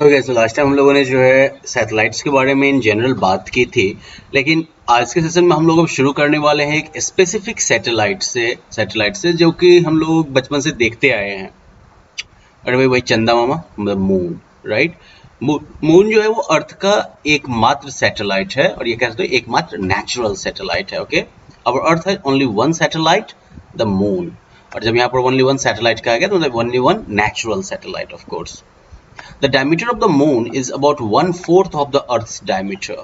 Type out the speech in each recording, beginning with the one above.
Okay, so last time हम लोगों ने जो है सैटेलाइट्स के बारे में इन जनरल बात की थी, लेकिन आज के सेशन में हम लोग अब शुरू करने वाले हैं एक स्पेसिफिक सैटेलाइट से जो कि हम लोग बचपन से देखते आए हैं। अरे भाई चंदा मामा, मतलब मून, राइट। मून जो है वो अर्थ का एकमात्र सैटेलाइट है, और ये कह सकते हो एकमात्र नेचुरल सैटेलाइट है। ओके, अवर अर्थ है only one satellite, the moon. और जब यहाँ पर ओनली वन सैटेलाइट कहा गया तो मतलब only one natural satellite, of course. The diameter of the moon is about 1/4 of the Earth's diameter.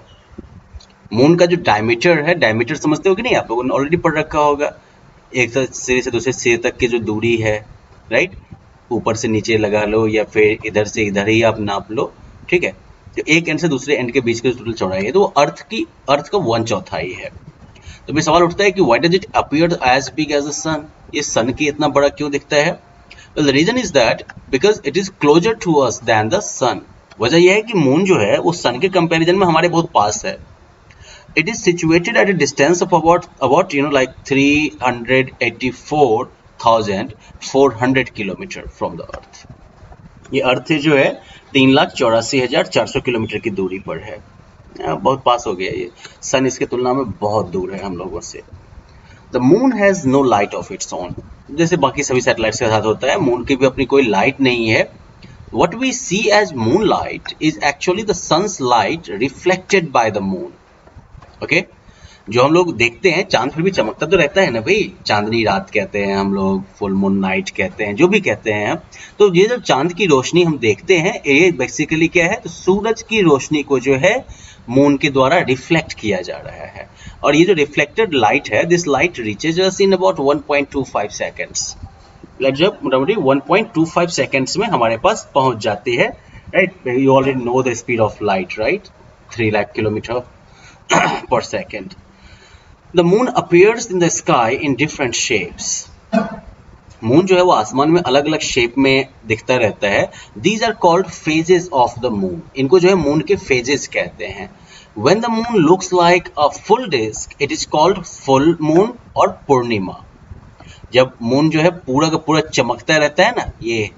Moon का जो डायमीटर है, डायमीटर समझते हो कि नहीं, आप लोगों ने ऑलरेडी पढ़ रखा होगा। एक सिरे से दूसरे सिरे तक की जो दूरी है, राइट, ऊपर से नीचे लगा लो या फिर इधर से इधर ही आप नाप लो, ठीक है। तो एक एंड से दूसरे एंड के बीच की टोटल चौड़ाई है, तो वो अर्थ का 1/4 है। तो फिर सवाल उठता है कि why does it appear as big as the sun? ये सन की इतना बड़ा क्यों दिखता है? Well, the reason is that because it is closer to us than the sun. वजह यह है कि मून जो है वो सन के कंपैरिजन में हमारे बहुत पास है। It is situated at a distance of about like 384,400 kilometre from the Earth. ये अर्थ जो है 3,84,400 किलोमीटर की दूरी पर है। बहुत पास हो गया ये। सन इसके तुलना में बहुत दूर है हम लोगों से। The moon has no light of its own. जैसे बाकी सभी सैटेलाइट्स के साथ होता है, मून की भी अपनी कोई लाइट नहीं है। What we see as moonlight is actually the sun's light reflected by the moon. Okay? जो हम लोग देखते हैं, चांद फिर भी चमकता तो रहता है ना भाई, चांदनी रात कहते हैं हम लोग, फुल मून नाइट कहते हैं, जो भी कहते हैं। तो ये जब चांद की रोशनी हम देखते हैं, ये बेसिकली क्या है, तो सूरज की रोशनी को जो है मून के द्वारा रिफ्लेक्ट किया जा रहा है। और ये जो रिफ्लेक्टेड लाइट है, this light reaches us in about 1.25 seconds. Light जब मोटामोटी 1.25 सेकेंड्स में हमारे पास पहुंच जाती है, right. You already know the speed of light, right, 3 lakh kilometre per second. The moon appears in the sky in different shapes. Moon जो है वो आसमान में अलग अलग शेप में दिखता रहता है। These are called phases of the moon. इनको जो है मून के फेजेस कहते हैं। When the moon looks like a full disk, it is called full moon और पूर्णिमा। जब मून जो है पूरा का पूरा चमकता रहता है ना, ये,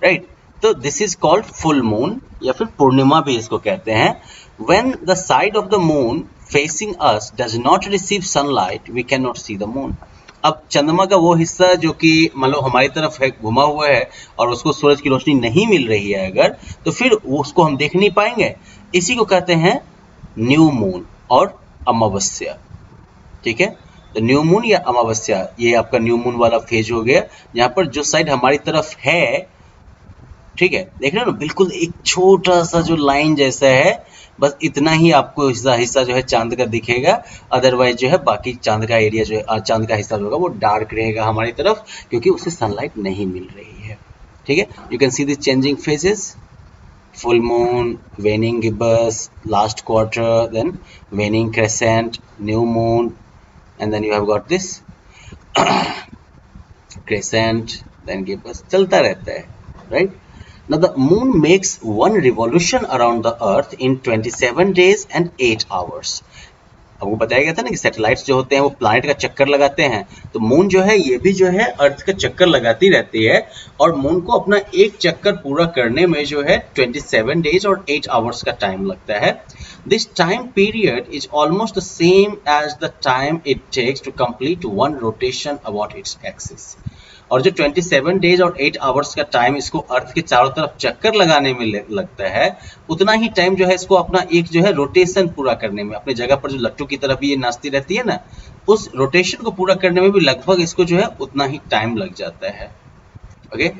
राइट, तो this is called full moon या फिर पूर्णिमा भी इसको कहते हैं। When the side of the moon facing us does not receive sunlight, we cannot see the moon. अब चंद्रमा का वो हिस्सा जो कि मान लो हमारी तरफ है, घुमा हुआ है, और उसको सूरज की रोशनी नहीं मिल रही है अगर, तो फिर उसको हम देख नहीं पाएंगे। इसी को कहते हैं न्यू मून और अमावस्या, ठीक है। तो न्यू मून या अमावस्या, ये आपका न्यू मून वाला फेज हो गया, जहां पर जो साइड हमारी तरफ है, ठीक है, देख रहे हो ना, बिल्कुल एक छोटा सा जो लाइन जैसा है, बस इतना ही आपको हिस्सा जो है चांद का दिखेगा। अदरवाइज जो है बाकी चांद का एरिया जो है, चांद का हिस्सा जो होगा वो डार्क रहेगा हमारी तरफ, क्योंकि उसे सनलाइट नहीं मिल रही है, ठीक है। You can see this changing phases, full moon, waning gibbous, last quarter, then waning crescent, new moon, and then you have got this crescent, then gibbous, चलता रहता है, right? Now the moon makes one revolution around the earth in 27 days and 8 hours. आपको बताया गया था ना कि satellites जो होते हैं वो प्लैनेट का चक्कर लगाते हैं, तो मून जो है ये भी जो है अर्थ का चक्कर लगाती रहती है, और मून को अपना एक चक्कर पूरा करने में जो है 27 डेज और 8 आवर्स का टाइम लगता है। This time period is almost the same as the time it takes to complete one rotation about its axis. और जो 27 डेज और 8 आवर्स का टाइम इसको अर्थ के चारों तरफ चक्कर लगाने में लगता है, उतना ही टाइम जो है इसको अपना एक जो है रोटेशन पूरा करने में, अपनी जगह पर जो लट्टू की तरफ ये नाचती रहती है ना, उस रोटेशन को पूरा करने में भी लगभग इसको जो है उतना ही टाइम लग जाता है। ओके,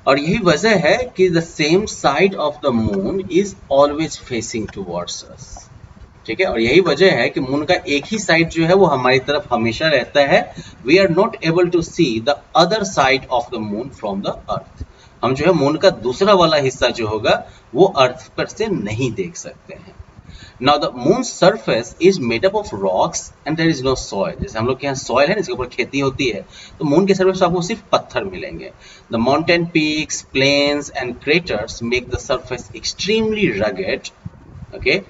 और यही वजह है कि the same side of the moon is always facing towards अस, ठीक है। और यही वजह है कि मून का एक ही साइड जो है वो हमारी तरफ हमेशा रहता है। We are not able to see the other side of the moon from the earth. हम जो है मून का दूसरा वाला हिस्सा जो होगा वो अर्थ पर से नहीं देख सकते हैं। Now the moon surface is made up of rocks and there is no soil. जैसे हम लोग के यहाँ सॉइल है, इसके ऊपर खेती होती है, तो मून के सरफेस आपको सिर्फ पत्थर मिलेंगे। The mountain peaks, plains and craters make the surface extremely rugged, okay.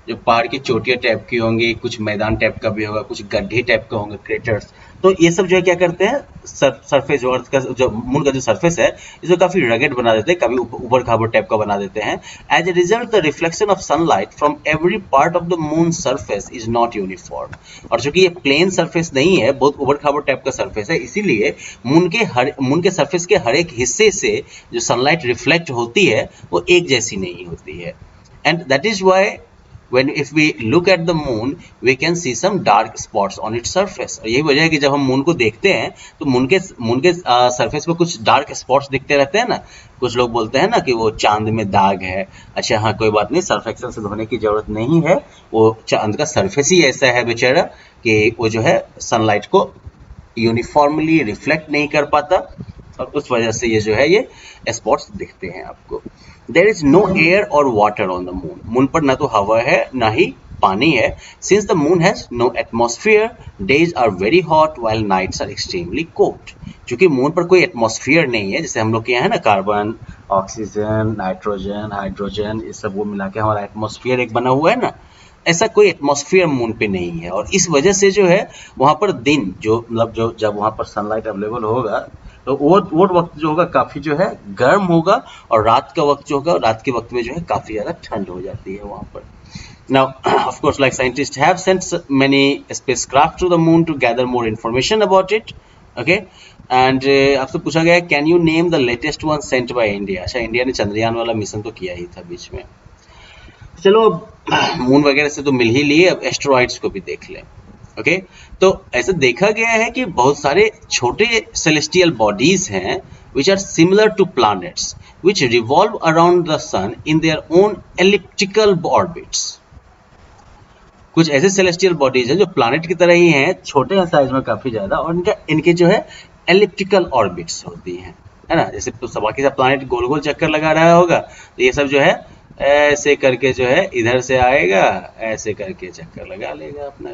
जो पहाड़ की चोटियां टाइप की होंगी, कुछ मैदान टाइप का भी होगा, कुछ गड्ढे टाइप का होंगे, क्रेटर्स। तो ये सब जो है क्या करते हैं, सरफेस जो अर्थ का, जो मून का जो सरफेस है, इसको काफी रगेड बना देते हैं, काफी ऊबड़ खाबड़ टाइप का बना देते हैं। As a result the reflection of sunlight from every part of the moon surface is not uniform. और चूंकि ये प्लेन सरफेस नहीं है, बहुत ऊबड़ खाबड़ टाइप का सरफेस है, इसीलिए मून के सरफेस के हर एक हिस्से से जो सनलाइट रिफ्लेक्ट होती है वो एक जैसी नहीं होती है। And that is why when if we look at the moon we can see some dark spots on its surface। और यही वजह है कि जब हम मून को देखते हैं तो मून के सरफेस पे कुछ डार्क स्पॉट्स दिखते रहते हैं ना। कुछ लोग बोलते हैं ना कि वो चांद में दाग है। अच्छा हाँ, कोई बात नहीं, सर्फ एक्सेल से धोने की जरूरत नहीं है, वो चांद का सरफेस ही ऐसा है बेचारा कि वो जो है सनलाइट को यूनिफॉर्मली रिफ्लेक्ट नहीं कर पाता, और उस वजह से ये जो है ये स्पॉट्स दिखते हैं आपको। There is no air or water on the moon। Moon पर ना तो हवा है ना ही पानी है। Since the moon has no atmosphere, days are very hot while nights are extremely cold। क्योंकि मून पर कोई एटमॉस्फेयर नहीं है, जैसे हम लोग के यहाँ है ना, कार्बन, ऑक्सीजन, नाइट्रोजन, हाइड्रोजन, ये सब वो मिला के हमारा एटमॉस्फेयर एक बना हुआ है ना, ऐसा कोई एटमॉस्फेयर मून पे नहीं है। और इस वजह से जो है वहाँ पर दिन जो मतलब जो जब वहाँ पर सनलाइट अवेलेबल होगा तो वो वक्त जो होगा काफी जो है गर्म होगा, और रात का वक्त जो होगा, रात के वक्त में जो है काफी ज्यादा ठंड हो जाती है वहां पर। Now, of course, like scientists have sent many spacecraft to the moon to gather more information about it. Okay, and आपसे पूछा गया है, can you name the latest one sent by India? अच्छा, इंडिया ने चंद्रयान वाला मिशन तो किया ही था बीच में। चलो मून वगैरह से तो मिल ही लिए, अब एस्ट्रॉइड्स को भी देख लें। ओके तो ऐसा देखा गया है कि बहुत सारे छोटे सेलेस्टियल बॉडीज हैं which are similar to planets which revolve around the sun in their own elliptical orbits। कुछ ऐसे सेलेस्टियल बॉडीज हैं जो प्लैनेट की तरह ही हैं, छोटे हैं साइज में काफी ज्यादा, और इनके जो है एलिप्टिकल ऑर्बिट्स होती हैं, है ना। जैसे तो बाकी सब प्लैनेट गोल गोल चक्कर लगा रहा होगा, तो ये सब जो है ऐसे करके जो है इधर से आएगा, ऐसे करके चक्कर लगा लेगा अपना,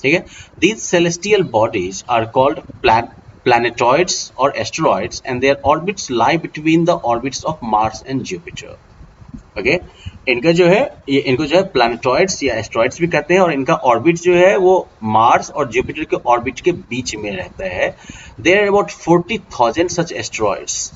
ठीक है। These celestial bodies are called planetoids or asteroids and their orbits lie between the orbits of Mars and Jupiter। Okay इनका जो है इनको जो है प्लैनेटॉइड्स या एस्ट्रॉइड्स भी कहते हैं, और इनका ऑर्बिट जो है वो मार्स और जुपिटर के ऑर्बिट के बीच में रहता है। There are about 40,000 such asteroids.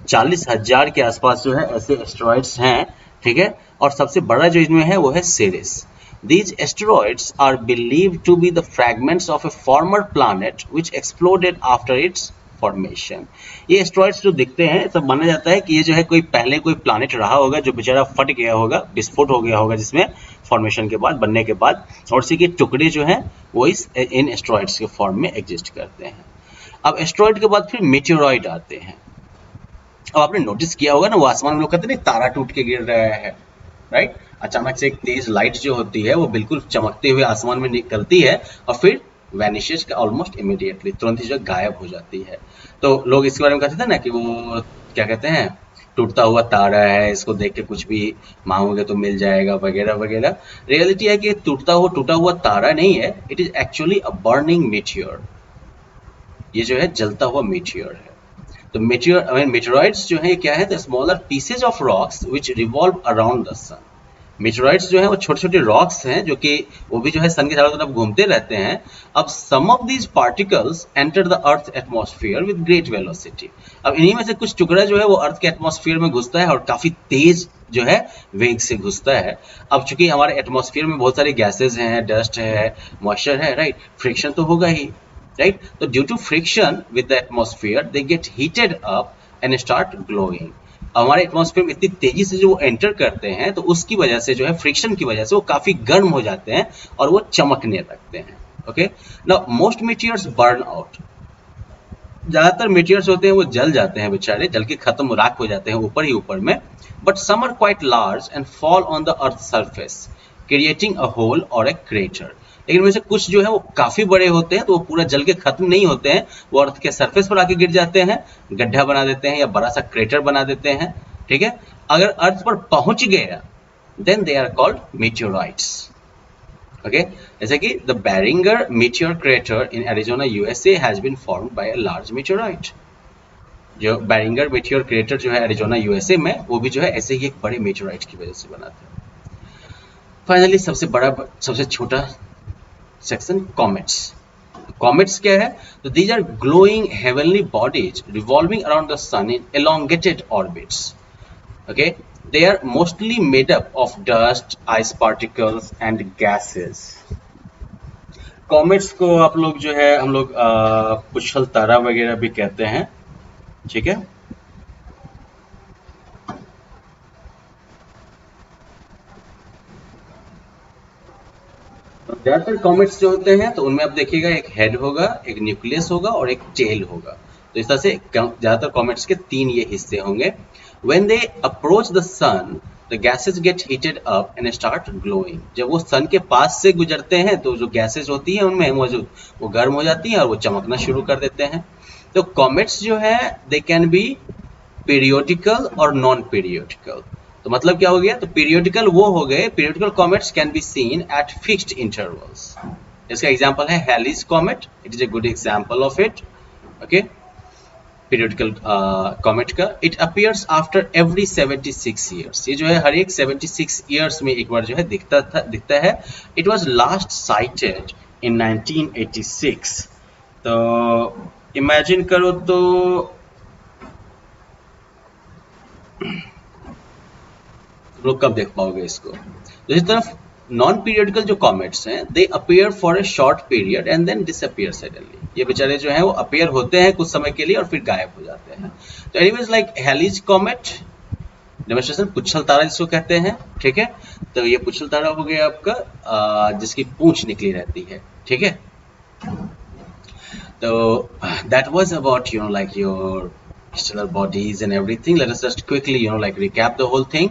40,000 के आसपास जो है ऐसे एस्ट्रॉइड्स हैं, ठीक है। और सबसे बड़ा जो इनमें है वो है Ceres. These asteroids are believed to be the fragments of a former planet which exploded after its formation। ये एस्ट्रॉइड्स जो दिखते हैं, सब माना जाता है कि ये जो है कोई पहले कोई प्लैनेट रहा होगा जो बेचारा फट गया होगा, विस्फोट हो गया होगा जिसमें फॉर्मेशन के बाद, बनने के बाद, और उसी के टुकड़े जो हैं वो इन एस्ट्रॉइड्स के फॉर्म में एग्जिस्ट करते हैं। अब एस्ट्रॉइड के बाद फिर मेटेओरॉइड आते हैं। अब आपने नोटिस किया होगा ना, वो आसमान में लोग कहते हैं तारा टूट के गिर रहा है, राइट। अचानक से एक तेज लाइट जो होती है वो बिल्कुल चमकते हुए आसमान में निकलती है और फिर वैनिशेस ऑलमोस्ट इमीडिएटली, तुरंत ही जो गायब हो जाती है। तो लोग इसके बारे में कहते थे ना कि वो क्या कहते हैं, टूटता हुआ तारा है, इसको देख के कुछ भी मांगोगे तो मिल जाएगा वगैरह वगैरह। रियलिटी है कि टूटा हुआ तारा नहीं है, it is actually a burning meteor. ये जो है जलता हुआ मेटियोर है। तो मेटेरॉइड्स जो है क्या है, the smaller pieces of rocks which revolve around the sun. Meteoroids जो है वो छोटे छोटे रॉक्स हैं जो कि वो भी जो है सन के चारों तरफ घूमते रहते हैं। अब some of these particles enter the earth atmosphere with great velocity. अब इन्हीं में से कुछ टुकड़ा जो है वो अर्थ के एटमॉस्फेयर में घुसता है और काफी तेज जो है वेग से घुसता है। अब चूंकि हमारे एटमॉस्फेयर में बहुत सारे गैसेज हैं, डस्ट है, मॉइस्चर है, राइट, फ्रिक्शन तो होगा ही, राइट। तो due to friction with the atmosphere they get heated up and start glowing. हमारे एटमॉस्फेयर में इतनी तेजी से जो वो एंटर करते हैं तो उसकी वजह से जो है फ्रिक्शन की वजह से वो काफी गर्म हो जाते हैं और वो चमकने लगते हैं। Okay now most meteors burn out. ज्यादातर मेटियर्स होते हैं वो जल जाते हैं बेचारे, जल के खत्म राख हो जाते हैं ऊपर ही ऊपर में। But some are quite large and fall on the earth surface creating a hole और ए क्रेटर। लेकिन में से कुछ जो है वो काफी बड़े होते हैं, तो वो पूरा जल के खत्म नहीं होते हैं, वो अर्थ के सरफेस पर आके गिर जाते हैं, गड्ढा बना देते हैं या बड़ा सा क्रेटर बना देते हैं, ठीक है। अगर अर्थ पर पहुंच गया then they are called meteorites. Okay जैसे कि the Barringer meteor crater in Arizona USA has been formed by a large meteorite. जो बैरिंगर मेटियोर क्रेटर जो है एरिजोना यूएसए में, वो भी जो है ऐसे ही एक बड़े मेटियोराइट की वजह से बना था। फाइनली सबसे बड़ा सबसे छोटा सेक्शन कॉमेट्स। कॉमेट्स क्या है? तो these are glowing heavenly bodies revolving around the sun in elongated orbits. Okay, they are mostly made up of dust, ice particles and gases. Comets को आप लोग जो है हम लोग पुच्छल तारा वगैरह भी कहते हैं, ठीक है। ज्यादातर कॉमेट्स जो होते हैं तो उनमें आप देखिएगा एक हेड होगा, एक न्यूक्लियस होगा और एक टेल होगा। तो इस तरह से ज्यादातर कॉमेट्स के 3 ये हिस्से होंगे। When they approach the sun, the gases get heated up and start glowing. जब वो सन के पास से गुजरते हैं तो जो गैसेस होती हैं उनमें मौजूद वो गर्म हो जाती हैं और वो चमकना शुरू कर देते हैं। तो कॉमेट्स जो है दे कैन बी पीरियोडिकल और नॉन पीरियोडिकल। तो मतलब क्या हो गया? तो पीरियोडिकल वो हो गए, periodical comets can be seen at fixed intervals. इसका एग्जांपल है Halley's comet, it is a good example of it. Okay, periodical comet का it appears after every 76 years. ये जो है हर एक 76 ईयर्स में एक बार जो है दिखता है। इट वाज लास्ट साइटेड इन 1986। तो इमेजिन करो तो लोग कब देख पाओगे इसको? दूसरी तरफ नॉन पीरियडिकल जो कॉमेट्स हैं they appear for a short period and then disappear suddenly. ये बेचारे जो हैं वो अपीयर होते हैं कुछ समय के लिए और फिर गायब हो जाते हैं। तो एनीवेज लाइक हैलीज कॉमेट डेमोन्स्ट्रेशन, पुच्छल तारा जिसको कहते हैं, ठीक है। तो ये पुच्छल तारा हो गया आपका जिसकी पूंछ निकली रहती है, ठीक है। तो that was about like your stellar bodies and everything. Let us just quickly like recap the whole thing.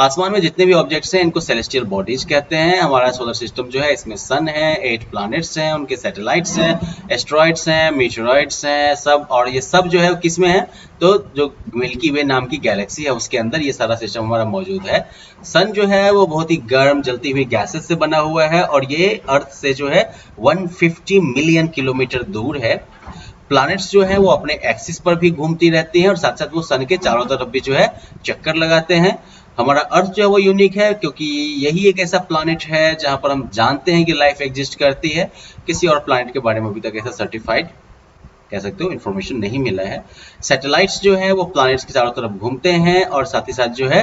आसमान में जितने भी ऑब्जेक्ट्स हैं इनको celestial bodies कहते हैं। हमारा सोलर सिस्टम जो है इसमें सन है, 8 planets हैं, उनके सैटेलाइट्स हैं, एस्ट्रॉइड्स हैं, मीटरॉइड्स हैं, सब। और ये सब जो है किस में है? तो जो मिल्की वे नाम की गैलेक्सी है उसके अंदर ये सारा सिस्टम हमारा मौजूद है। सन जो है वो बहुत ही गर्म जलती हुई गैसेस से बना हुआ है और ये अर्थ से जो है 150 मिलियन किलोमीटर दूर है। प्लैनेट्स जो है वो अपने एक्सिस पर भी घूमती रहती हैं और साथ साथ वो सन के चारों तरफ भी जो है चक्कर लगाते हैं। हमारा अर्थ जो है वो यूनिक है क्योंकि यही एक ऐसा प्लैनेट है जहां पर हम जानते हैं कि लाइफ एग्जिस्ट करती है। किसी और प्लैनेट के बारे में अभी तक ऐसा सर्टिफाइड कह सकते हो इंफॉर्मेशन नहीं मिला है। सैटेलाइट्स जो है वो प्लैनेट्स के चारों तरफ घूमते हैं और साथ ही साथ जो है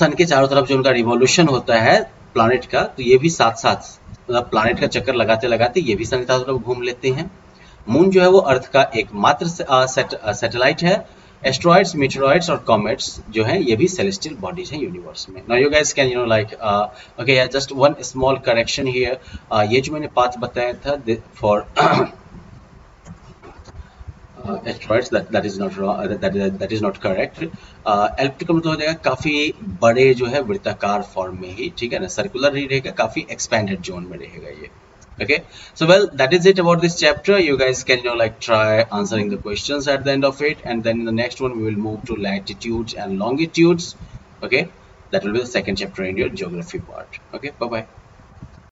सन के चारों तरफ जो उनका रिवॉल्यूशन होता है प्लैनेट का, तो ये भी साथ साथ मतलब प्लैनेट का चक्कर लगाते लगाते ये भी सन के चारों तरफ घूम लेते हैं। मून जो है वो अर्थ का एकमात्र सैटेलाइट है। एस्ट्रॉइड्स, मीटरॉइड्स और कॉमेट्स जो हैं ये भी सेलेस्टियल बॉडीज हैं यूनिवर्स में। Now you guys can like okay just one small correction here. ये जो मैंने पाथ बताया था for asteroids that is not correct. Elliptical मतलब हो जाएगा काफी बड़े जो है वृत्ताकार फॉर्म में ही, ठीक है ना, सर्कुलर नहीं रहेगा, काफी एक्सपेंडेड जोन में रहेगा ये। Okay, so well that is it about this chapter. You guys can like try answering the questions at the end of it, and then in the next one we will move to latitudes and longitudes. Okay, that will be the second chapter in your geography part. Okay, bye bye.